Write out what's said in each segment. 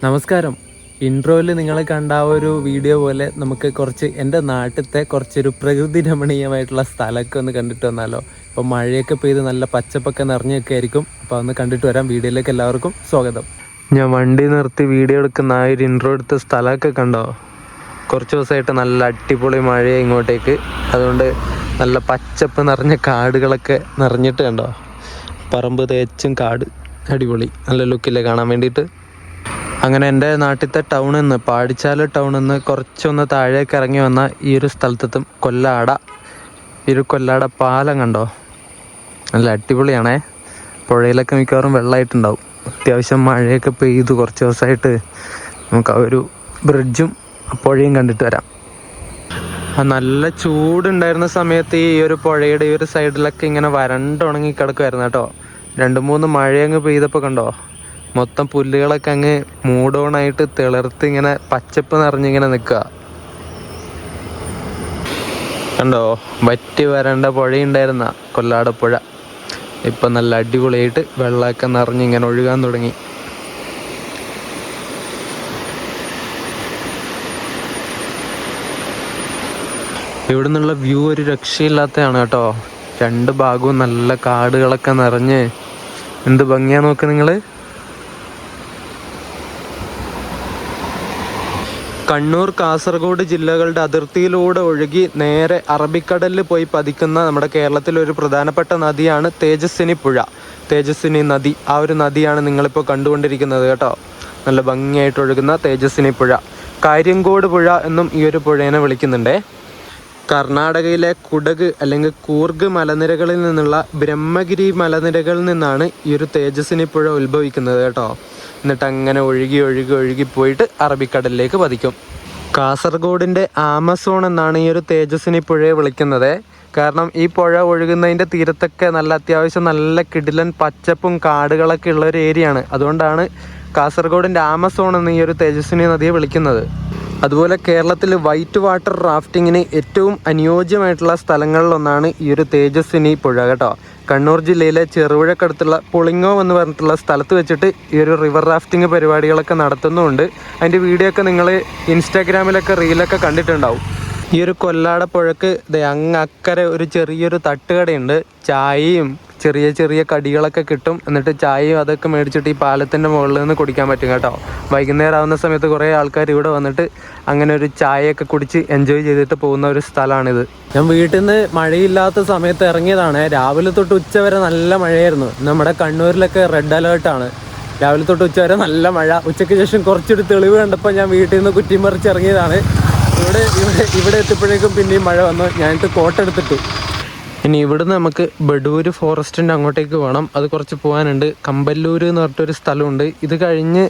നമസ്കാരം. ഇൻട്രോയിൽ നിങ്ങൾ കണ്ട ആ ഒരു വീഡിയോ പോലെ നമുക്ക് കുറച്ച് എൻ്റെ നാട്ടിലത്തെ കുറച്ചൊരു പ്രകൃതി രമണീയമായിട്ടുള്ള സ്ഥലമൊക്കെ ഒന്ന് കണ്ടിട്ട് വന്നാലോ. ഇപ്പോൾ മഴയൊക്കെ പെയ്ത് നല്ല പച്ചപ്പൊക്കെ നിറഞ്ഞൊക്കെ ആയിരിക്കും. അപ്പോൾ ഒന്ന് കണ്ടിട്ട് വരാം. വീഡിയോയിലേക്ക് എല്ലാവർക്കും സ്വാഗതം. ഞാൻ വണ്ടി നിർത്തി വീഡിയോ എടുക്കുന്ന ആ ഒരു ഇൻട്രോ എടുത്ത സ്ഥലമൊക്കെ കണ്ടോ? കുറച്ച് ദിവസമായിട്ട് നല്ല അടിപൊളി മഴയാണ് ഇങ്ങോട്ടേക്ക്. അതുകൊണ്ട് നല്ല പച്ചപ്പ് നിറഞ്ഞ കാടുകളൊക്കെ നിറഞ്ഞിട്ട് കണ്ടോ? പറമ്പ് തേച്ചും കാട് അടിപൊളി നല്ല ലുക്കില്ലേ കാണാൻ വേണ്ടിയിട്ട്. അങ്ങനെ എൻ്റെ നാട്ടിലത്തെ ടൗണിൽ നിന്ന് പാടിച്ചാല് ടൗണിൽ നിന്ന് കുറച്ചൊന്ന് താഴേക്ക് ഇറങ്ങി വന്ന ഈ ഒരു സ്ഥലത്തെത്തും കൊല്ലാട. ഈ ഒരു കൊല്ലാട പാലം കണ്ടോ? നല്ല അടിപൊളിയാണേ. പുഴയിലൊക്കെ മിക്കവാറും വെള്ളമായിട്ടുണ്ടാവും. അത്യാവശ്യം മഴയൊക്കെ പെയ്തു കുറച്ച് ദിവസമായിട്ട്. നമുക്ക് ആ ഒരു ബ്രിഡ്ജും പുഴയും കണ്ടിട്ട് വരാം. നല്ല ചൂടുണ്ടായിരുന്ന സമയത്ത് ഈ ഒരു പുഴയുടെ ഈ ഒരു സൈഡിലൊക്കെ ഇങ്ങനെ വരണ്ടുണങ്ങി കിടക്കുമായിരുന്നു കേട്ടോ. 2-3 മഴയങ്ങ് പെയ്തപ്പോൾ കണ്ടോ, മൊത്തം പുല്ലുകളൊക്കെ അങ്ങ് മൂടോണായിട്ട് തിളർത്ത് ഇങ്ങനെ പച്ചപ്പ് നിറഞ്ഞിങ്ങനെ നിൽക്കുക കണ്ടോ. വറ്റി വരേണ്ട പുഴയുണ്ടായിരുന്ന കൊല്ലാടപ്പുഴ ഇപ്പം നല്ല അടിപൊളിയായിട്ട് വെള്ളമൊക്കെ നിറഞ്ഞിങ്ങനെ ഒഴുകാൻ തുടങ്ങി. ഇവിടെ നിന്നുള്ള വ്യൂ ഒരു രക്ഷയില്ലാത്തതാണ് കേട്ടോ. 2 ഭാഗവും നല്ല കാടുകളൊക്കെ നിറഞ്ഞ് എന്ത് ഭംഗിയാ നോക്ക് നിങ്ങൾ. കണ്ണൂർ കാസർഗോഡ് ജില്ലകളുടെ അതിർത്തിയിലൂടെ ഒഴുകി നേരെ അറബിക്കടലിൽ പോയി പതിക്കുന്ന നമ്മുടെ കേരളത്തിലെ ഒരു പ്രധാനപ്പെട്ട നദിയാണ് തേജസ്വിനി പുഴ. തേജസ്വിനി നദി, ആ ഒരു നദിയാണ് നിങ്ങളിപ്പോൾ കണ്ടുകൊണ്ടിരിക്കുന്നത് കേട്ടോ. നല്ല ഭംഗിയായിട്ട് ഒഴുകുന്ന തേജസ്വിനി പുഴ. കാര്യങ്കോട് പുഴ എന്നും ഈ ഒരു പുഴേനെ വിളിക്കുന്നുണ്ടേ. കർണാടകയിലെ കുടക് അല്ലെങ്കിൽ കൂർഗ് മലനിരകളിൽ നിന്നുള്ള ബ്രഹ്മഗിരി മലനിരകളിൽ നിന്നാണ് ഈ ഒരു തേജസ്വിനി പുഴ ഉത്ഭവിക്കുന്നത് കേട്ടോ. എന്നിട്ട് അങ്ങനെ ഒഴുകി ഒഴുകി ഒഴുകി പോയിട്ട് അറബിക്കടലിലേക്ക് പതിക്കും. കാസർഗോഡിൻ്റെ ആമസോൺ എന്നാണ് ഈ ഒരു തേജസ്വിനി പുഴയെ വിളിക്കുന്നത്. കാരണം ഈ പുഴ ഒഴുകുന്നതിൻ്റെ തീരത്തൊക്കെ നല്ല അത്യാവശ്യം നല്ല കിടിലൻ പച്ചപ്പും കാടുകളൊക്കെ ഉള്ള ഒരു ഏരിയയാണ്. അതുകൊണ്ടാണ് കാസർഗോഡിൻ്റെ ആമസോൺ എന്ന് ഈ ഒരു തേജസ്വിനി നദിയെ വിളിക്കുന്നത്. അതുപോലെ കേരളത്തിൽ വൈറ്റ് വാട്ടർ റാഫ്റ്റിങ്ങിന് ഏറ്റവും അനുയോജ്യമായിട്ടുള്ള സ്ഥലങ്ങളിലൊന്നാണ് ഈ ഒരു തേജസ്വിനി പുഴ കേട്ടോ. കണ്ണൂർ ജില്ലയിലെ ചെറുപുഴക്കടുത്തുള്ള പുളിങ്ങോ എന്ന് പറഞ്ഞിട്ടുള്ള സ്ഥലത്ത് വെച്ചിട്ട് ഈ ഒരു റിവർ റാഫ്റ്റിംഗ് പരിപാടികളൊക്കെ നടത്തുന്നുമുണ്ട്. അതിൻ്റെ വീഡിയോ ഒക്കെ നിങ്ങൾ ഇൻസ്റ്റാഗ്രാമിലൊക്കെ റീലൊക്കെ കണ്ടിട്ടുണ്ടാവും. ഈ ഒരു കൊല്ലാട പുഴക്ക് അങ്ങക്കരെ ഒരു ചെറിയൊരു തട്ടുകടയുണ്ട്. ചായയും ചെറിയ ചെറിയ കടികളൊക്കെ കിട്ടും. എന്നിട്ട് ചായയും അതൊക്കെ മേടിച്ചിട്ട് ഈ പാലത്തിൻ്റെ മുകളിൽ നിന്ന് കുടിക്കാൻ പറ്റും കേട്ടോ. വൈകുന്നേരം ആവുന്ന സമയത്ത് കുറേ ആൾക്കാർ ഇവിടെ വന്നിട്ട് അങ്ങനെ ഒരു ചായയൊക്കെ കുടിച്ച് എൻജോയ് ചെയ്തിട്ട് പോകുന്ന ഒരു സ്ഥലമാണിത്. ഞാൻ വീട്ടിൽ നിന്ന് മഴയില്ലാത്ത സമയത്ത് ഇറങ്ങിയതാണ്. രാവിലെ തൊട്ട് ഉച്ച വരെ നല്ല മഴയായിരുന്നു. നമ്മുടെ കണ്ണൂരിലൊക്കെ റെഡ് അലേർട്ടാണ്. രാവിലെ തൊട്ട് ഉച്ച വരെ നല്ല മഴ. ഉച്ചയ്ക്ക് ശേഷം കുറച്ചൊരു തെളിവ് കണ്ടപ്പോൾ ഞാൻ വീട്ടിൽ നിന്ന് കുറ്റിയും പറിച്ച് ഇറങ്ങിയതാണ്. ഇവിടെ എത്തിയപ്പോഴേക്കും പിന്നെയും മഴ വന്നു. ഞാനിട്ട് കോട്ടെടുത്തിട്ടു. ഇനി ഇവിടുന്ന് നമുക്ക് ബഡൂര് ഫോറസ്റ്റിൻ്റെ അങ്ങോട്ടേക്ക് പോകണം. അത് കുറച്ച് പോകാനുണ്ട്. കമ്പല്ലൂർ എന്ന് പറഞ്ഞിട്ടൊരു സ്ഥലമുണ്ട്. ഇത് കഴിഞ്ഞ്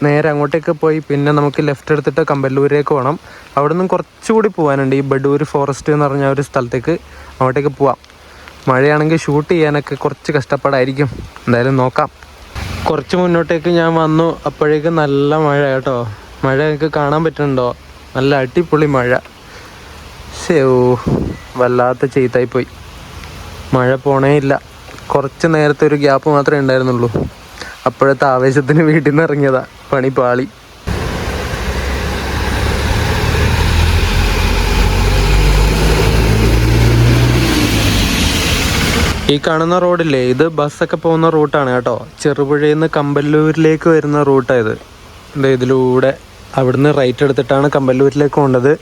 നേരെ അങ്ങോട്ടേക്ക് പോയി പിന്നെ നമുക്ക് ലെഫ്റ്റ് എടുത്തിട്ട് കമ്പല്ലൂരേക്ക് പോകണം. അവിടെ നിന്നും കുറച്ചുകൂടി പോകാനുണ്ട്. ഈ ബഡൂര് ഫോറസ്റ്റ് എന്ന് പറഞ്ഞ ഒരു സ്ഥലത്തേക്ക് അങ്ങോട്ടേക്ക് പോവാം. മഴയാണെങ്കിൽ ഷൂട്ട് ചെയ്യാനൊക്കെ കുറച്ച് കഷ്ടപ്പാടായിരിക്കും. എന്തായാലും നോക്കാം. കുറച്ച് മുന്നോട്ടേക്ക് ഞാൻ വന്നു. അപ്പോഴേക്കും നല്ല മഴ കേട്ടോ. മഴ നിങ്ങൾക്ക് കാണാൻ പറ്റുന്നുണ്ടോ? നല്ല അടിപൊളി മഴ. വല്ലാത്ത ചെയ്തായിപ്പോയി. മഴ പോണേ ഇല്ല. കുറച്ച് നേരത്തെ ഒരു ഗ്യാപ്പ് മാത്രമേ ഉണ്ടായിരുന്നുള്ളൂ. അപ്പോഴത്തെ ആവേശത്തിന് വീട്ടിൽ നിന്ന് ഇറങ്ങിയതാ. പണി പാളി. ഈ കാണുന്ന റോഡില്ലേ, ഇത് ബസ്സൊക്കെ പോകുന്ന റൂട്ടാണ് കേട്ടോ. ചെറുപുഴയിൽ നിന്ന് കമ്പല്ലൂരിലേക്ക് വരുന്ന റൂട്ടായത്. ഇതിലൂടെ അവിടുന്ന് റൈറ്റ് എടുത്തിട്ടാണ് കമ്പല്ലൂരിലേക്ക് പോകേണ്ടത്.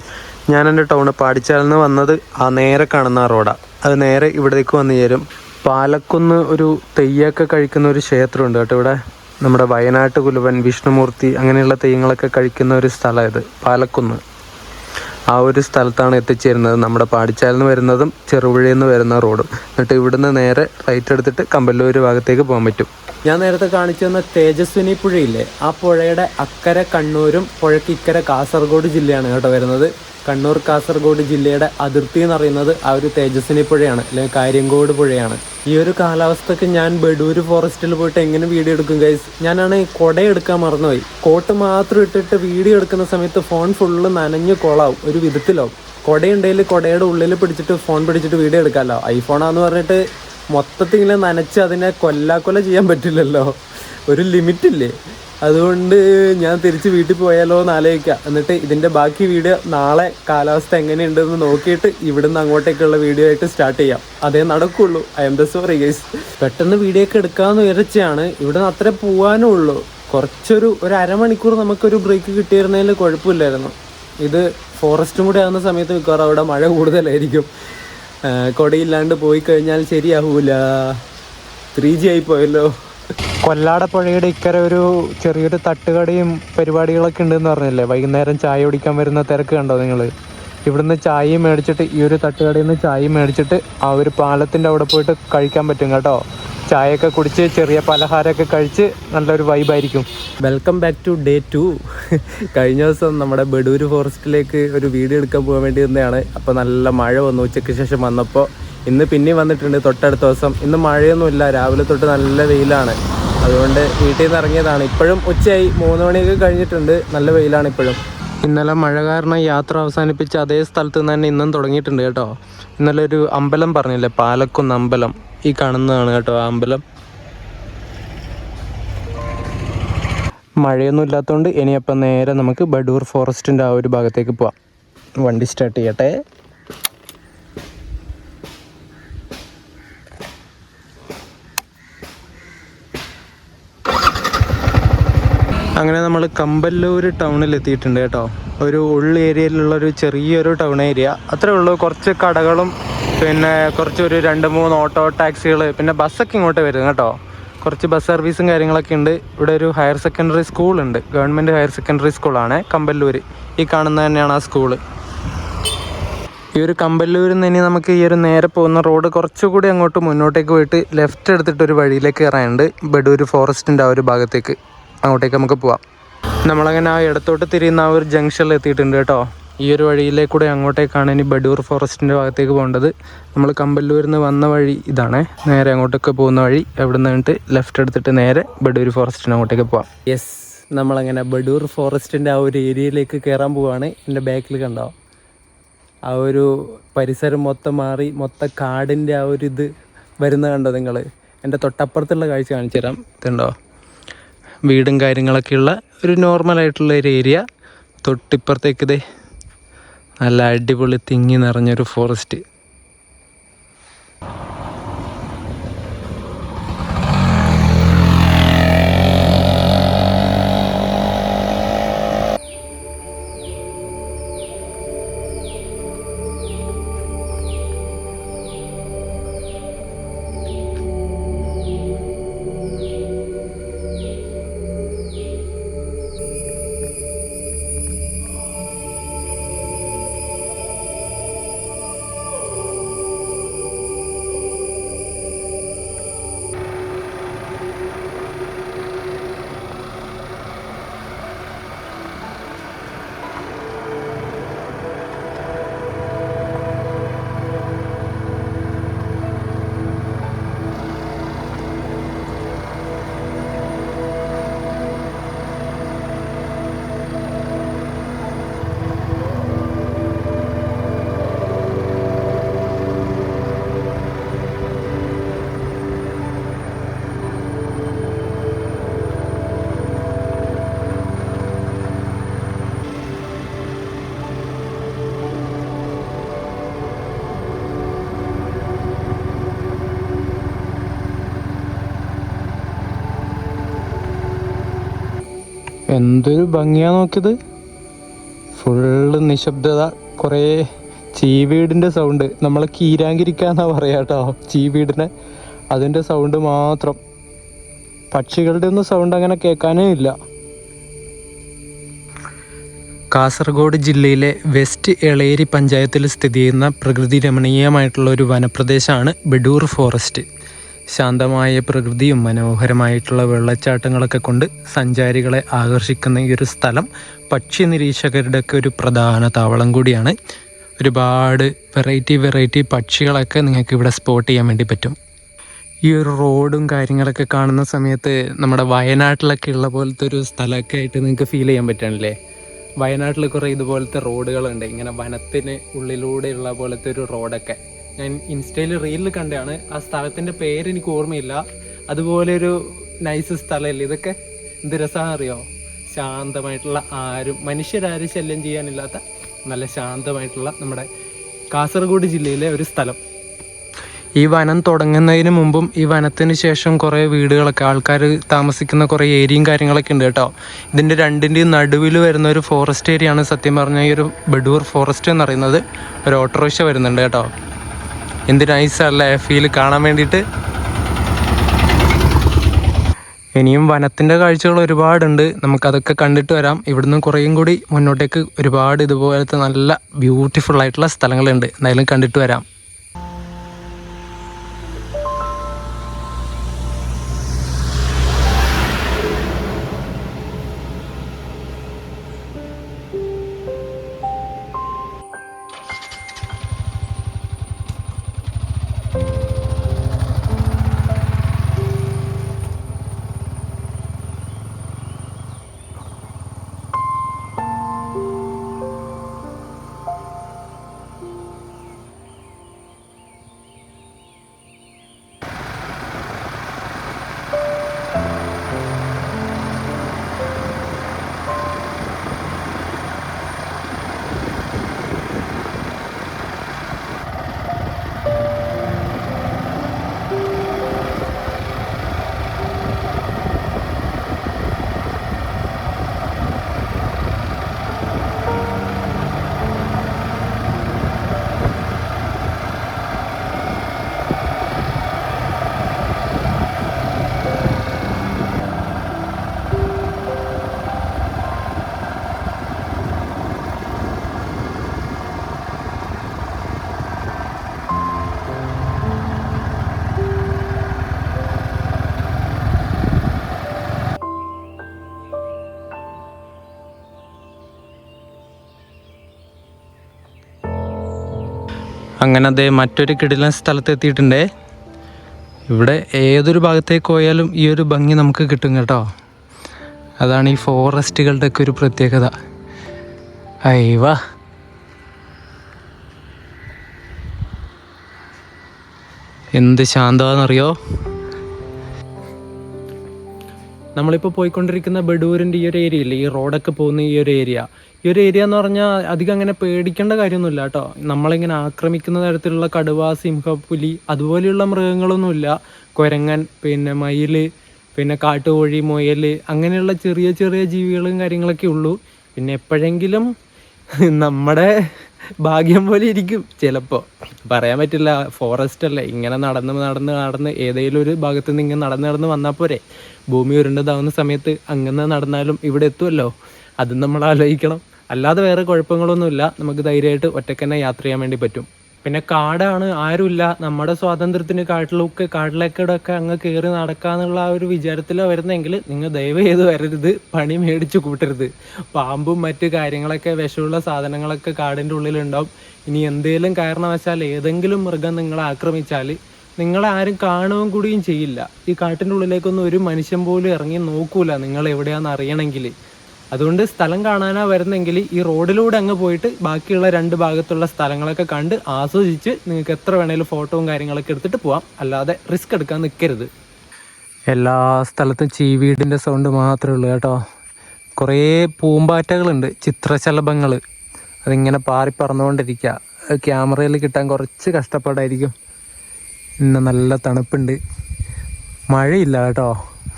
ഞാൻ എൻ്റെ ടൗണ് പാടിച്ചാലിൽ നിന്ന് വന്നത് ആ നേരെ കാണുന്ന റോഡാണ്. അത് നേരെ ഇവിടേക്ക് വന്നു ചേരും. പാലക്കുന്ന് ഒരു തെയ്യൊക്കെ കഴിക്കുന്ന ഒരു ക്ഷേത്രമുണ്ട് കേട്ടോ ഇവിടെ. നമ്മുടെ വയനാട്ട് കുലുവൻ, വിഷ്ണുമൂർത്തി അങ്ങനെയുള്ള തെയ്യങ്ങളൊക്കെ കഴിക്കുന്ന ഒരു സ്ഥലം ഇത് പാലക്കുന്ന്. ആ ഒരു സ്ഥലത്താണ് എത്തിച്ചേരുന്നത്. നമ്മുടെ പാടിച്ചാലിൽ നിന്ന് വരുന്നതും ചെറുപുഴയിൽ നിന്ന് വരുന്ന റോഡും. എന്നിട്ട് ഇവിടുന്ന് നേരെ റൈറ്റ് എടുത്തിട്ട് കമ്പല്ലൂർ ഭാഗത്തേക്ക് പോകാൻ പറ്റും. ഞാൻ നേരത്തെ കാണിച്ചു തന്ന തേജസ്വിനി പുഴയില്ലേ, ആ പുഴയുടെ അക്കരെ കണ്ണൂരും പുഴയ്ക്ക് ഇക്കരെ കാസർഗോഡ് ജില്ലയാണ് കേട്ടോ വരുന്നത്. കണ്ണൂർ കാസർഗോഡ് ജില്ലയുടെ അതിർത്തി എന്ന് പറയുന്നത് ആ ഒരു തേജസ്വിനി പുഴയാണ്, അല്ലെങ്കിൽ കാര്യങ്കോട് പുഴയാണ്. ഈ ഒരു കാലാവസ്ഥക്ക് ഞാൻ ബഡൂര് ഫോറസ്റ്റിൽ പോയിട്ട് എങ്ങനെ വീഡിയോ എടുക്കും ഗൈസ്? ഞാനാണ് കുട എടുക്കാൻ മറന്നുപോയി. കോട്ട് മാത്രം ഇട്ടിട്ട് വീഡിയോ എടുക്കുന്ന സമയത്ത് ഫോൺ ഫുള്ള് നനഞ്ഞ് കൊളാവും, ഒരു വിധത്തിലാവും. കുടയുണ്ടെങ്കിൽ കുടയുടെ ഉള്ളിൽ പിടിച്ചിട്ട് ഫോൺ പിടിച്ചിട്ട് വീഡിയോ എടുക്കാമല്ലോ. ഐഫോണാന്ന് പറഞ്ഞിട്ട് മൊത്തത്തിൽ ഇങ്ങനെ നനച്ച് അതിനെ കൊല്ലാക്കൊല ചെയ്യാൻ പറ്റില്ലല്ലോ. ഒരു ലിമിറ്റില്ലേ? അതുകൊണ്ട് ഞാൻ തിരിച്ച് വീട്ടിൽ പോയാലോ എന്ന് ആലോചിക്കുക. എന്നിട്ട് ഇതിൻ്റെ ബാക്കി വീഡിയോ നാളെ കാലാവസ്ഥ എങ്ങനെയുണ്ടെന്ന് നോക്കിയിട്ട് ഇവിടുന്ന് അങ്ങോട്ടേക്കുള്ള വീഡിയോ ആയിട്ട് സ്റ്റാർട്ട് ചെയ്യാം. അതേ നടക്കുള്ളൂ. I M the sorry guys. പെട്ടെന്ന് വീഡിയോ ഒക്കെ എടുക്കാമെന്ന് വിചാരിച്ചാണ്. ഇവിടുന്ന് അത്രേ പോകാനും ഉള്ളൂ. ഒരു അരമണിക്കൂർ നമുക്കൊരു ബ്രേക്ക് കിട്ടിയിരുന്നതിൽ കുഴപ്പമില്ലായിരുന്നു. ഇത് ഫോറസ്റ്റും കൂടെ ആകുന്ന സമയത്ത് മിക്കവാറും അവിടെ മഴ കൂടുതലായിരിക്കും. കൊടയില്ലാണ്ട് പോയി കഴിഞ്ഞാൽ ശരിയാവൂല. 3G ആയി പോയല്ലോ. കൊല്ലാടപ്പുഴയുടെ ഇക്കരെ ഒരു ചെറിയൊരു തട്ടുകടയും പരിപാടികളൊക്കെ ഉണ്ടെന്ന് പറഞ്ഞില്ലേ? വൈകുന്നേരം ചായ കുടിക്കാൻ വരുന്ന തിരക്ക് കണ്ടോ നിങ്ങൾ? ഇവിടുന്ന് ചായയും മേടിച്ചിട്ട് ഈ ഒരു തട്ടുകടയിൽ നിന്ന് ചായയും മേടിച്ചിട്ട് ആ ഒരു പാലത്തിൻ്റെ അവിടെ പോയിട്ട് കഴിക്കാൻ പറ്റും കേട്ടോ. ചായയൊക്കെ കുടിച്ച് ചെറിയ പലഹാരമൊക്കെ കഴിച്ച് നല്ലൊരു വൈബായിരിക്കും. Welcome back to day 2. കഴിഞ്ഞ ദിവസം നമ്മുടെ ബഡൂർ ഫോറസ്റ്റിലേക്ക് ഒരു വീഡിയോ എടുക്കാൻ പോകാൻ വേണ്ടി തന്നെയാണ്. അപ്പോൾ നല്ല മഴ വന്നു. ഉച്ചയ്ക്ക് ശേഷം വന്നപ്പോൾ ഇന്ന് പിന്നെയും വന്നിട്ടുണ്ട് തൊട്ടടുത്ത ദിവസം. ഇന്ന് മഴയൊന്നുമില്ല, രാവിലെ തൊട്ട് നല്ല വെയിലാണ്. അതുകൊണ്ട് വീട്ടിൽ നിന്ന് ഇറങ്ങിയതാണ്. ഇപ്പോഴും ഉച്ചയായി, 3 മണിയൊക്കെ കഴിഞ്ഞിട്ടുണ്ട്. നല്ല വെയിലാണ് ഇപ്പോഴും. ഇന്നലെ മഴ കാരണം യാത്ര അവസാനിപ്പിച്ച് അതേ സ്ഥലത്ത് നിന്ന് തന്നെ ഇന്നും തുടങ്ങിയിട്ടുണ്ട് കേട്ടോ. ഇന്നലെ ഒരു അമ്പലം പറഞ്ഞില്ലേ, പാലക്കുന്ന് അമ്പലം, ഈ കാണുന്നതാണ് കേട്ടോ ആ അമ്പലം. മഴയൊന്നും ഇല്ലാത്തതുകൊണ്ട് ഇനിയപ്പം നേരെ നമുക്ക് ബഡൂർ ഫോറസ്റ്റിൻ്റെ ആ ഒരു ഭാഗത്തേക്ക് പോവാം. വണ്ടി സ്റ്റാർട്ട് ചെയ്യട്ടെ. അങ്ങനെ നമ്മൾ കമ്പല്ലൂർ ടൗണിൽ എത്തിയിട്ടുണ്ട് കേട്ടോ. ഒരു ഉള്ളേരിയയിലുള്ളൊരു ചെറിയൊരു ടൗൺ ഏരിയ അത്രേ ഉള്ളൂ. കുറച്ച് കടകളും പിന്നെ കുറച്ചൊരു 2-3 ഓട്ടോ ടാക്സികൾ, പിന്നെ ബസ്സൊക്കെ ഇങ്ങോട്ട് വരും കേട്ടോ. കുറച്ച് ബസ് സർവീസും കാര്യങ്ങളൊക്കെ ഉണ്ട്. ഇവിടെ ഒരു ഹയർ സെക്കൻഡറി സ്കൂളുണ്ട്, ഗവൺമെൻറ് ഹയർ സെക്കൻഡറി സ്കൂളാണ് കമ്പല്ലൂർ. ഈ കാണുന്നത് തന്നെയാണ് ആ സ്കൂള്. ഈ ഒരു കമ്പല്ലൂരിൽ നിന്ന് ഇനി നമുക്ക് ഈ ഒരു നേരെ പോകുന്ന റോഡ് കുറച്ചുകൂടി അങ്ങോട്ട് മുന്നോട്ടേക്ക് പോയിട്ട് ലെഫ്റ്റ് എടുത്തിട്ടൊരു വഴിയിലേക്ക് കയറാനുണ്ട്. ബഡൂർ ഫോറസ്റ്റിൻ്റെ ആ ഒരു ഭാഗത്തേക്ക്, അങ്ങോട്ടേക്ക് നമുക്ക് പോവാം. നമ്മളങ്ങനെ ആ ഇടത്തോട്ട് തിരിയുന്ന ആ ഒരു ജംഗ്ഷനിൽ എത്തിയിട്ടുണ്ട് കേട്ടോ. ഈ ഒരു വഴിയിലേക്കൂടെ അങ്ങോട്ടേക്കാണ് ഇനി ബഡൂർ ഫോറസ്റ്റിൻ്റെ ഭാഗത്തേക്ക് പോകേണ്ടത്. നമ്മൾ കമ്പല്ലൂരിൽ നിന്ന് വന്ന വഴി ഇതാണ്, നേരെ അങ്ങോട്ടൊക്കെ പോകുന്ന വഴി. എവിടെ നിന്നിട്ട് ലെഫ്റ്റ് എടുത്തിട്ട് നേരെ ബഡൂർ ഫോറസ്റ്റിന് അങ്ങോട്ടേക്ക് പോവാം. യെസ്, നമ്മളങ്ങനെ ബഡൂർ ഫോറസ്റ്റിൻ്റെ ആ ഒരു ഏരിയയിലേക്ക് കയറാൻ പോവുകയാണ്. എൻ്റെ ബാക്കിൽ കണ്ടോ ആ ഒരു പരിസരം മൊത്തം മാറി, മൊത്തം കാടിൻ്റെ ആ ഒരു ഇത് വരുന്ന കണ്ടോ നിങ്ങൾ? എൻ്റെ തൊട്ടപ്പുറത്തുള്ള കാഴ്ച കാണിച്ചു തരാം. ഇതുണ്ടോ, വീടും കാര്യങ്ങളൊക്കെയുള്ള ഒരു നോർമലായിട്ടുള്ള ഒരു ഏരിയ. തൊട്ടിപ്പുറത്തേക്ക് ഇതേ നല്ല അടിപൊളി തിങ്ങി നിറഞ്ഞൊരു ഫോറസ്റ്റ്. എന്തൊരു ഭംഗിയാ നോക്കിയത്. ഫുള്ള് നിശബ്ദത, കുറേ ചീവീടിൻ്റെ സൗണ്ട്. നമ്മളെ കീരാങ്കിരിക്കാന്നാ പറയാ കേട്ടോ ചീവീടിനെ. അതിൻ്റെ സൗണ്ട് മാത്രം, പക്ഷികളുടെ ഒന്നും സൗണ്ട് അങ്ങനെ കേൾക്കാനേ ഇല്ല. കാസർഗോഡ് ജില്ലയിലെ വെസ്റ്റ് എളേരി പഞ്ചായത്തിൽ സ്ഥിതി ചെയ്യുന്ന പ്രകൃതി രമണീയമായിട്ടുള്ള ഒരു വനപ്രദേശമാണ് ബഡൂർ ഫോറസ്റ്റ്. ശാന്തമായ പ്രകൃതിയും മനോഹരമായിട്ടുള്ള വെള്ളച്ചാട്ടങ്ങളൊക്കെ കൊണ്ട് സഞ്ചാരികളെ ആകർഷിക്കുന്ന ഈ ഒരു സ്ഥലം പക്ഷി നിരീക്ഷകരുടെയൊക്കെ ഒരു പ്രധാന താവളം കൂടിയാണ്. ഒരുപാട് വെറൈറ്റി പക്ഷികളൊക്കെ നിങ്ങൾക്ക് ഇവിടെ സ്പോട്ട് ചെയ്യാൻ വേണ്ടി പറ്റും. ഈ ഒരു റോഡും കാര്യങ്ങളൊക്കെ കാണുന്ന സമയത്ത് നമ്മുടെ വയനാട്ടിലൊക്കെ ഉള്ള പോലത്തെ ഒരു സ്ഥലമൊക്കെ ആയിട്ട് നിങ്ങൾക്ക് ഫീൽ ചെയ്യാൻ പറ്റണില്ലേ? വയനാട്ടിൽ കുറേ ഇതുപോലത്തെ റോഡുകളുണ്ട്, ഇങ്ങനെ വനത്തിന് ഉള്ളിലൂടെയുള്ള പോലത്തെ ഒരു റോഡൊക്കെ. ഞാൻ ഇൻസ്റ്റയിൽ റീലിൽ കണ്ടാണ്. ആ സ്ഥലത്തിൻ്റെ പേര് എനിക്ക് ഓർമ്മയില്ല. അതുപോലെ ഒരു നൈസ് സ്ഥലമല്ലേ ഇതൊക്കെ? എന്ത് രസമാണെന്ന് അറിയോ? ശാന്തമായിട്ടുള്ള, ആരും മനുഷ്യരാരും ശല്യം ചെയ്യാനില്ലാത്ത നല്ല ശാന്തമായിട്ടുള്ള നമ്മുടെ കാസർഗോഡ് ജില്ലയിലെ ഒരു സ്ഥലം. ഈ വനം തുടങ്ങുന്നതിന് മുമ്പും ഈ വനത്തിന് ശേഷം കുറേ വീടുകളൊക്കെ, ആൾക്കാർ താമസിക്കുന്ന കുറേ ഏരിയയും കാര്യങ്ങളൊക്കെ ഉണ്ട് കേട്ടോ. ഇതിൻ്റെ രണ്ടിൻ്റെയും നടുവിൽ വരുന്ന ഒരു ഫോറസ്റ്റ് ഏരിയ ആണ് സത്യം പറഞ്ഞാൽ ഈ ഒരു ബഡൂർ ഫോറസ്റ്റ് എന്ന് പറയുന്നത്. ഒരു ഓട്ടോറിക്ഷ വരുന്നുണ്ട് കേട്ടോ. എന്ത് നൈസല്ലേ ഫീൽ കാണാൻ വേണ്ടിയിട്ട്. ഇനിയും വനത്തിൻ്റെ കാഴ്ചകൾ ഒരുപാടുണ്ട്, നമുക്കതൊക്കെ കണ്ടിട്ട് വരാം. ഇവിടുന്ന് കുറേയും കൂടി മുന്നോട്ടേക്ക് ഒരുപാട് ഇതുപോലത്തെ നല്ല ബ്യൂട്ടിഫുൾ ആയിട്ടുള്ള സ്ഥലങ്ങളുണ്ട്. എന്തായാലും കണ്ടിട്ട് വരാം. അങ്ങനെ അതേ മറ്റൊരു കിടിലൻ സ്ഥലത്ത് എത്തിയിട്ടുണ്ടേ. ഇവിടെ ഏതൊരു ഭാഗത്തേക്ക് പോയാലും ഈ ഒരു ഭംഗി നമുക്ക് കിട്ടും കേട്ടോ. അതാണ് ഈ ഫോറസ്റ്റുകളുടെ ഒക്കെ ഒരു പ്രത്യേകത. അയ്യവാ, എന്ത് ശാന്തമാണെന്നറിയോ. നമ്മളിപ്പോൾ പോയിക്കൊണ്ടിരിക്കുന്ന ബഡൂരിൻ്റെ ഈ ഒരു ഏരിയ ഇല്ലേ, ഈ റോഡൊക്കെ പോകുന്ന ഈ ഒരു ഏരിയ എന്ന് പറഞ്ഞാൽ അധികം അങ്ങനെ പേടിക്കേണ്ട കാര്യമൊന്നുമില്ല കേട്ടോ. നമ്മളിങ്ങനെ ആക്രമിക്കുന്ന തരത്തിലുള്ള കടുവ, സിംഹപ്പുലി അതുപോലെയുള്ള മൃഗങ്ങളൊന്നുമില്ല. കുരങ്ങൻ, പിന്നെ മയിൽ, പിന്നെ കാട്ടുകോഴി, മുയൽ, അങ്ങനെയുള്ള ചെറിയ ചെറിയ ജീവികളും കാര്യങ്ങളൊക്കെ ഉള്ളൂ. പിന്നെ എപ്പോഴെങ്കിലും നമ്മുടെ ഭാഗ്യം പോലെ ഇരിക്കും ചിലപ്പോൾ, പറയാൻ പറ്റില്ല. ഫോറസ്റ്റ് അല്ലേ, ഇങ്ങനെ നടന്ന് ഏതെങ്കിലും ഒരു ഭാഗത്ത് നിന്ന് ഇങ്ങനെ നടന്ന് വന്നാൽ പോരെ. ഭൂമി ഉരുണ്ടതാവുന്ന സമയത്ത് അങ്ങനെ നടന്നാലും ഇവിടെ എത്തുമല്ലോ, അതും നമ്മൾ ആലോചിക്കണം. അല്ലാതെ വേറെ കുഴപ്പങ്ങളൊന്നുമില്ല, നമുക്ക് ധൈര്യമായിട്ട് ഒറ്റയ്ക്ക് തന്നെ യാത്ര ചെയ്യാൻ വേണ്ടി പറ്റും. പിന്നെ കാടാണ്, ആരുമില്ല. നമ്മുടെ സ്വാതന്ത്ര്യത്തിന് കാട്ടിലേക്കൂടെയൊക്കെ അങ്ങ് കയറി നടക്കാന്നുള്ള ആ ഒരു വിചാരത്തിലോ വരുന്നെങ്കിൽ നിങ്ങൾ ദയവ് ചെയ്ത് വരരുത്, പണി മേടിച്ച് കൂട്ടരുത്. പാമ്പും മറ്റു കാര്യങ്ങളൊക്കെ, വിഷമുള്ള സാധനങ്ങളൊക്കെ കാടിൻ്റെ ഉള്ളിലുണ്ടാവും. ഇനി എന്തെങ്കിലും കാരണവശാൽ ഏതെങ്കിലും മൃഗം നിങ്ങളെ ആക്രമിച്ചാൽ നിങ്ങളെ ആരും കാണുകയും കൂടിയും ചെയ്യില്ല. ഈ കാട്ടിൻ്റെ ഉള്ളിലേക്കൊന്നും ഒരു മനുഷ്യൻ പോലും ഇറങ്ങി നോക്കൂല നിങ്ങൾ എവിടെയാണെന്ന് അറിയണമെങ്കിൽ. അതുകൊണ്ട് സ്ഥലം കാണാനാണ് വരുന്നെങ്കിൽ ഈ റോഡിലൂടെ അങ്ങ് പോയിട്ട് ബാക്കിയുള്ള രണ്ട് ഭാഗത്തുള്ള സ്ഥലങ്ങളൊക്കെ കണ്ട് ആസ്വദിച്ച് നിങ്ങൾക്ക് എത്ര വേണേലും ഫോട്ടോയും കാര്യങ്ങളൊക്കെ എടുത്തിട്ട് പോവാം. അല്ലാതെ റിസ്ക് എടുക്കാൻ നിൽക്കരുത്. എല്ലാ സ്ഥലത്തും ചീവീടിൻ്റെ സൗണ്ട് മാത്രമേ ഉള്ളൂ കേട്ടോ. കുറേ പൂമ്പാറ്റകളുണ്ട്, ചിത്രശലഭങ്ങൾ. അതിങ്ങനെ പാറി പറന്നുകൊണ്ടിരിക്കുക. ക്യാമറയിൽ കിട്ടാൻ കുറച്ച് കഷ്ടപ്പാടായിരിക്കും. ഇന്ന് നല്ല തണുപ്പുണ്ട്, മഴയില്ല കേട്ടോ.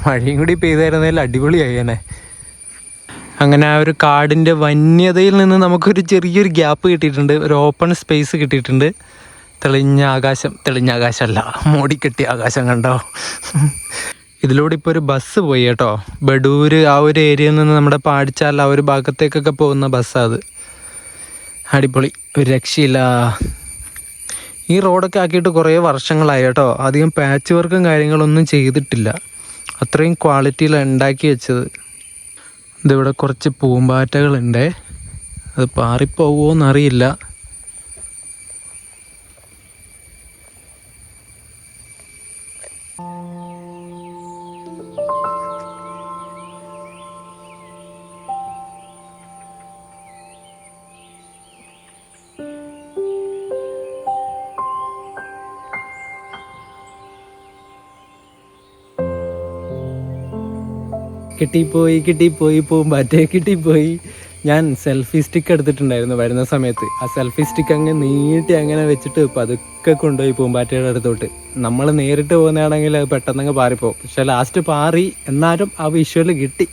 മഴയും കൂടി പെയ്തായിരുന്നതിൽ അടിപൊളിയായേനെ. അങ്ങനെ ആ ഒരു കാടിൻ്റെ വന്യതയിൽ നിന്ന് നമുക്കൊരു ചെറിയൊരു ഗ്യാപ്പ് കിട്ടിയിട്ടുണ്ട്, ഒരു ഓപ്പൺ സ്പേസ് കിട്ടിയിട്ടുണ്ട്. തെളിഞ്ഞ ആകാശമല്ല, മൂടിക്കെട്ടിയ ആകാശം കണ്ടോ. ഇതിലൂടെ ഇപ്പോൾ ഒരു ബസ് പോയി കേട്ടോ. ബഡൂര് ആ ഒരു ഏരിയയിൽ നിന്ന് നമ്മുടെ പാടിച്ചാൽ ആ ഒരു ഭാഗത്തേക്കൊക്കെ പോകുന്ന ബസ്സാണ് അത്. അടിപൊളി, ഒരു രക്ഷയില്ല. ഈ റോഡൊക്കെ ആക്കിയിട്ട് കുറേ വർഷങ്ങളായി കേട്ടോ. അധികം പാച്ച് വർക്കും കാര്യങ്ങളൊന്നും ചെയ്തിട്ടില്ല, അത്രയും ക്വാളിറ്റിയിലാണ് ഉണ്ടാക്കി വെച്ചത്. ഇതിവിടെ കുറച്ച് പൂമ്പാറ്റകളുണ്ട്, അത് പാറിപ്പോകുമോയെന്നറിയില്ല. കിട്ടിപ്പോയി പൂമ്പാറ്റേ കിട്ടിപ്പോയി. ഞാൻ സെൽഫി സ്റ്റിക്ക് എടുത്തിട്ടുണ്ടായിരുന്നു വരുന്ന സമയത്ത്. ആ സെൽഫി സ്റ്റിക്ക് അങ്ങ് നീട്ടി അങ്ങനെ വെച്ചിട്ട് പതുക്കെ കൊണ്ടുപോയി പൂമ്പാറ്റയുടെ അടുത്തോട്ട്. നമ്മൾ നേരിട്ട് പോകുന്നതാണെങ്കിൽ അത് പെട്ടെന്നങ്ങ് പാറിപ്പോവും. പക്ഷെ ലാസ്റ്റ് പാറി, എന്നാലും ആ വിഷ്വൽ കിട്ടി.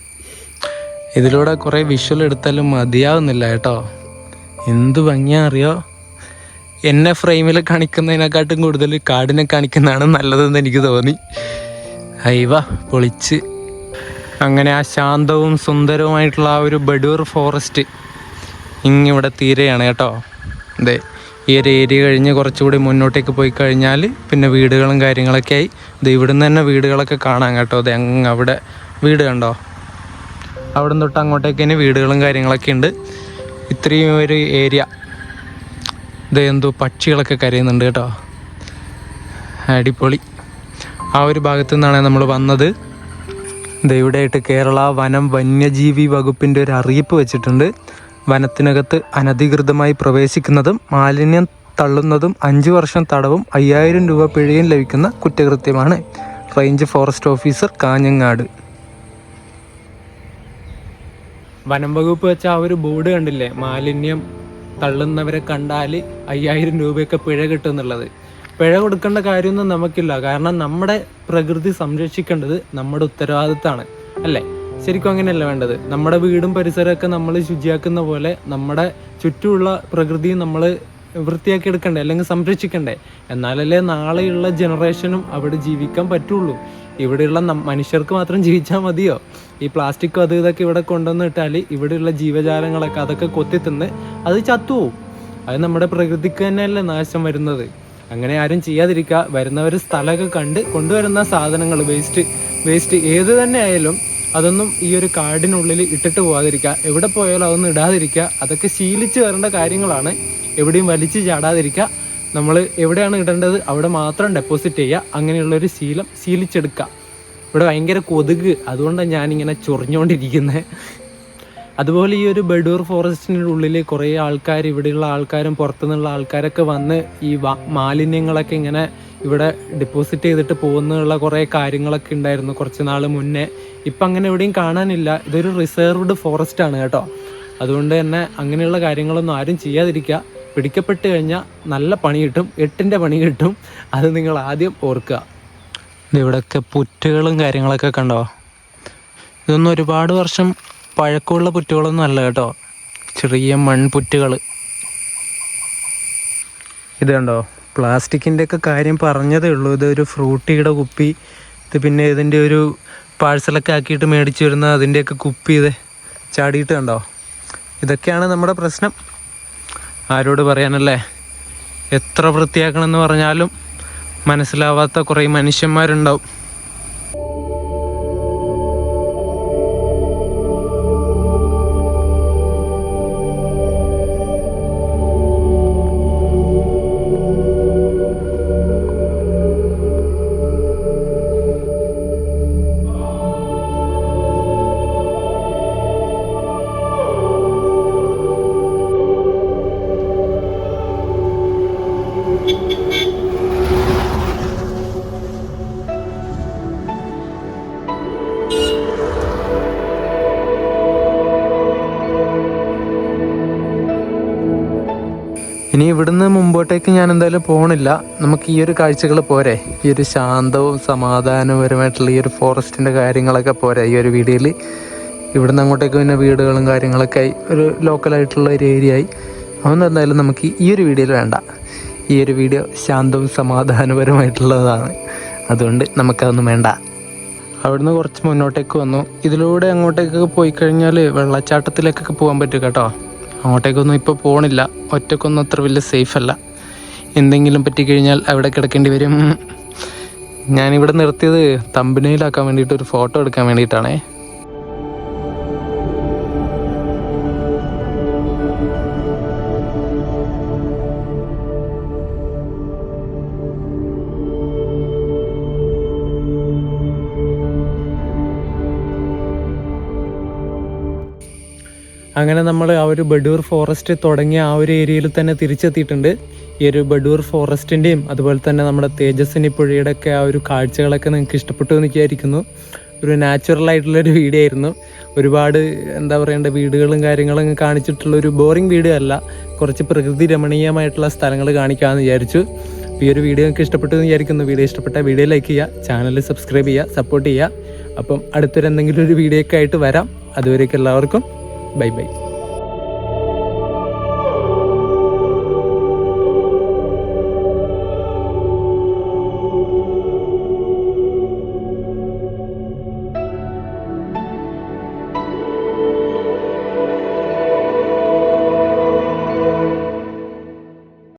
ഇതിലൂടെ കുറേ വിഷ്വൽ എടുത്താലും മതിയാവുന്നില്ല കേട്ടോ. എന്ത് ഭംഗിയാ അറിയോ. എന്നെ ഫ്രെയിമിൽ കാണിക്കുന്നതിനെക്കാട്ടും കൂടുതൽ കാടിനെ കാണിക്കുന്നതാണ് നല്ലതെന്ന് എനിക്ക് തോന്നി. ഹൈവ പൊളിച്ച്. അങ്ങനെ ആ ശാന്തവും സുന്ദരവുമായിട്ടുള്ള ആ ഒരു ബഡൂർ ഫോറസ്റ്റ് ഇങ്ങിവിടെ തീരെയാണ് കേട്ടോ. അതെ, ഈ ഒരു ഏരിയ കഴിഞ്ഞ് കുറച്ചുകൂടി മുന്നോട്ടേക്ക് പോയി കഴിഞ്ഞാൽ പിന്നെ വീടുകളും കാര്യങ്ങളൊക്കെ ആയി. ഇത് ഇവിടുന്ന് തന്നെ വീടുകളൊക്കെ കാണാം കേട്ടോ. അതെ, അങ്ങ് അവിടെ വീട് കണ്ടോ, അവിടെ തൊട്ട് അങ്ങോട്ടേക്ക് തന്നെ വീടുകളും കാര്യങ്ങളൊക്കെ ഉണ്ട്. ഇത്രയും ഒരു ഏരിയ. ഇത് എന്തോ പക്ഷികളൊക്കെ കരയുന്നുണ്ട് കേട്ടോ. അടിപൊളി. ആ ഒരു ഭാഗത്തു നിന്നാണ് നമ്മൾ വന്നത്. ഇവിടെയായിട്ട് കേരള വനം വന്യജീവി വകുപ്പിൻ്റെ ഒരു അറിയിപ്പ് വെച്ചിട്ടുണ്ട്. വനത്തിനകത്ത് അനധികൃതമായി പ്രവേശിക്കുന്നതും മാലിന്യം തള്ളുന്നതും 5 വർഷം തടവും 5000 രൂപ പിഴയും ലഭിക്കുന്ന കുറ്റകൃത്യമാണ്. Range forest officer, Kanhangad. വനം വകുപ്പ് വെച്ച ആ ഒരു ബോർഡ് കണ്ടില്ലേ, മാലിന്യം തള്ളുന്നവരെ കണ്ടാൽ 5000 രൂപയൊക്കെ പിഴ കിട്ടുമെന്നുള്ളത്. പിഴ കൊടുക്കേണ്ട കാര്യമൊന്നും നമുക്കില്ല. കാരണം നമ്മുടെ പ്രകൃതി സംരക്ഷിക്കേണ്ടത് നമ്മുടെ ഉത്തരവാദിത്തമാണ്, അല്ലേ? ശരിക്കും അങ്ങനെയല്ല വേണ്ടത്. നമ്മുടെ വീടും പരിസരമൊക്കെ നമ്മൾ ശുചിയാക്കുന്ന പോലെ നമ്മുടെ ചുറ്റുമുള്ള പ്രകൃതിയും നമ്മൾ വൃത്തിയാക്കി എടുക്കണ്ടേ, അല്ലെങ്കിൽ സംരക്ഷിക്കണ്ടേ? എന്നാലല്ലേ നാളെയുള്ള ജനറേഷനും അവിടെ ജീവിക്കാൻ പറ്റുള്ളൂ. ഇവിടെയുള്ള മനുഷ്യർക്ക് മാത്രം ജീവിച്ചാൽ മതിയോ? ഈ പ്ലാസ്റ്റിക്കും അത് ഇതൊക്കെ ഇവിടെ കൊണ്ടുവന്ന് ഇട്ടാൽ ഇവിടെയുള്ള ജീവജാലങ്ങളൊക്കെ അതൊക്കെ കൊത്തിത്തിന്ന് അത് ചത്തുപോകും. അത് നമ്മുടെ പ്രകൃതിക്ക് തന്നെയല്ലേ നാശം വരുന്നത്. അങ്ങനെ ആരും ചെയ്യാതിരിക്കുക. വരുന്നവർ സ്ഥലമൊക്കെ കണ്ട് കൊണ്ടുവരുന്ന സാധനങ്ങൾ, വേസ്റ്റ് ഏത് തന്നെ ആയാലും അതൊന്നും ഈ ഒരു കാടിനുള്ളിൽ ഇട്ടിട്ട് പോകാതിരിക്കുക. എവിടെ പോയാലും അതൊന്നും ഇടാതിരിക്കുക. അതൊക്കെ ശീലിച്ച് വരേണ്ട കാര്യങ്ങളാണ്. എവിടെയും വലിച്ചു ചാടാതിരിക്കുക. നമ്മൾ എവിടെയാണ് ഇടേണ്ടത് അവിടെ മാത്രം ഡെപ്പോസിറ്റ് ചെയ്യുക. അങ്ങനെയുള്ളൊരു ശീലം ശീലിച്ചെടുക്കുക. ഇവിടെ ഭയങ്കര കൊതുക്, അതുകൊണ്ടാണ് ഞാനിങ്ങനെ ചൊറിഞ്ഞുകൊണ്ടിരിക്കുന്നത്. അതുപോലെ ഈ ഒരു ബഡൂർ ഫോറസ്റ്റിൻ്റെ ഉള്ളിൽ കുറേ ആൾക്കാർ, ഇവിടെയുള്ള ആൾക്കാരും പുറത്തുനിന്നുള്ള ആൾക്കാരൊക്കെ വന്ന് ഈ മാലിന്യങ്ങളൊക്കെ ഇങ്ങനെ ഇവിടെ ഡെപ്പോസിറ്റ് ചെയ്തിട്ട് പോകുന്നുള്ള കുറേ കാര്യങ്ങളൊക്കെ ഉണ്ടായിരുന്നു കുറച്ച് നാൾ മുന്നേ. ഇപ്പം അങ്ങനെ എവിടെയും കാണാനില്ല. ഇതൊരു റിസർവ്ഡ് ഫോറസ്റ്റ് ആണ് കേട്ടോ. അതുകൊണ്ട് തന്നെ അങ്ങനെയുള്ള കാര്യങ്ങളൊന്നും ആരും ചെയ്യാതിരിക്കുക. പിടിക്കപ്പെട്ട് കഴിഞ്ഞാൽ നല്ല പണി കിട്ടും, 8ൻ്റെ പണി കിട്ടും. അത് നിങ്ങൾ ആദ്യം ഓർക്കുക. ഇവിടെയൊക്കെ പുറ്റുകളും കാര്യങ്ങളൊക്കെ കണ്ടോ. ഇതൊന്നും ഒരുപാട് വർഷം പഴക്കമുള്ള പുറ്റുകളൊന്നും അല്ല കേട്ടോ, ചെറിയ മൺപുറ്റുകൾ. ഇത് കണ്ടോ, പ്ലാസ്റ്റിക്കിൻ്റെ ഒക്കെ കാര്യം പറഞ്ഞതേ ഉള്ളൂ. ഇതൊരു ഫ്രൂട്ടിയുടെ കുപ്പി. ഇത് പിന്നെ ഇതിൻ്റെ ഒരു പാഴ്സലൊക്കെ ആക്കിയിട്ട് മേടിച്ച് വരുന്ന അതിൻ്റെയൊക്കെ കുപ്പി ഇത് ചാടിയിട്ട് കണ്ടോ. ഇതൊക്കെയാണ് നമ്മുടെ പ്രശ്നം. ആരോട് പറയാനല്ലേ? എത്ര വൃത്തിയാക്കണമെന്ന് പറഞ്ഞാലും മനസ്സിലാവാത്ത കുറേ മനുഷ്യന്മാരുണ്ടാവും. ഇനി ഇവിടുന്ന് മുമ്പോട്ടേക്ക് ഞാൻ എന്തായാലും പോകണില്ല. നമുക്ക് ഈ ഒരു കാഴ്ചകൾ പോരെ, ഈ ഒരു ശാന്തവും സമാധാനപരമായിട്ടുള്ള ഈ ഒരു ഫോറസ്റ്റിൻ്റെ കാര്യങ്ങളൊക്കെ പോരെ ഈ ഒരു വീഡിയോയിൽ. ഇവിടുന്ന് അങ്ങോട്ടേക്ക് പിന്നെ വീടുകളും കാര്യങ്ങളൊക്കെ ആയി, ഒരു ലോക്കലായിട്ടുള്ള ഒരു ഏരിയ ആയി. അതൊന്നും എന്തായാലും നമുക്ക് ഈ ഒരു വീഡിയോയിൽ വേണ്ട. ഈ ഒരു വീഡിയോ ശാന്തവും സമാധാനപരമായിട്ടുള്ളതാണ്. അതുകൊണ്ട് നമുക്കതൊന്നും വേണ്ട. അവിടുന്ന് കുറച്ച് മുന്നോട്ടേക്ക് വന്നു. ഇതിലൂടെ അങ്ങോട്ടേക്കൊക്കെ പോയി കഴിഞ്ഞാൽ വെള്ളച്ചാട്ടത്തിലേക്കൊക്കെ പോകാൻ പറ്റും കേട്ടോ. അങ്ങോട്ടേക്കൊന്നും ഇപ്പോൾ പോകണില്ല. ഒറ്റക്കൊന്നും അത്ര വലിയ സേഫല്ല. എന്തെങ്കിലും പറ്റിക്കഴിഞ്ഞാൽ അവിടെ കിടക്കേണ്ടി വരും. ഞാനിവിടെ നിർത്തിയത് തമ്പനയിലാക്കാൻ വേണ്ടിയിട്ട്, ഒരു ഫോട്ടോ എടുക്കാൻ വേണ്ടിയിട്ടാണേ. അങ്ങനെ നമ്മൾ ആ ഒരു ബഡൂർ ഫോറസ്റ്റ് തുടങ്ങിയ ആ ഒരു ഏരിയയിൽ തന്നെ തിരിച്ചെത്തിയിട്ടുണ്ട്. ഈ ഒരു ബഡൂർ ഫോറസ്റ്റിൻ്റെയും അതുപോലെ തന്നെ നമ്മുടെ തേജസ്വിനി പുഴയുടെ ഒക്കെ ആ ഒരു കാഴ്ചകളൊക്കെ നിങ്ങൾക്ക് ഇഷ്ടപ്പെട്ടു എന്ന് വിചാരിക്കുന്നു. ഒരു നാച്ചുറലായിട്ടുള്ളൊരു വീഡിയോ ആയിരുന്നു. ഒരുപാട് എന്താ പറയേണ്ട വീടുകളും കാര്യങ്ങളും കാണിച്ചിട്ടുള്ളൊരു ബോറിംഗ് വീഡിയോ അല്ല, കുറച്ച് പ്രകൃതി രമണീയമായിട്ടുള്ള സ്ഥലങ്ങൾ കാണിക്കാമെന്ന് വിചാരിച്ചു. ഈ ഒരു വീഡിയോ നിങ്ങൾക്ക് ഇഷ്ടപ്പെട്ടു എന്ന് വിചാരിക്കുന്നു. വീഡിയോ ഇഷ്ടപ്പെട്ട വീഡിയോ ലൈക്ക് ചെയ്യുക, ചാനൽ സബ്സ്ക്രൈബ് ചെയ്യുക, സപ്പോർട്ട് ചെയ്യുക. അപ്പം അടുത്തൊരു എന്തെങ്കിലും ഒരു വീഡിയോ ഒക്കെ ആയിട്ട് വരാം. അതുവരേക്കും എല്ലാവർക്കും ബൈ ബൈ.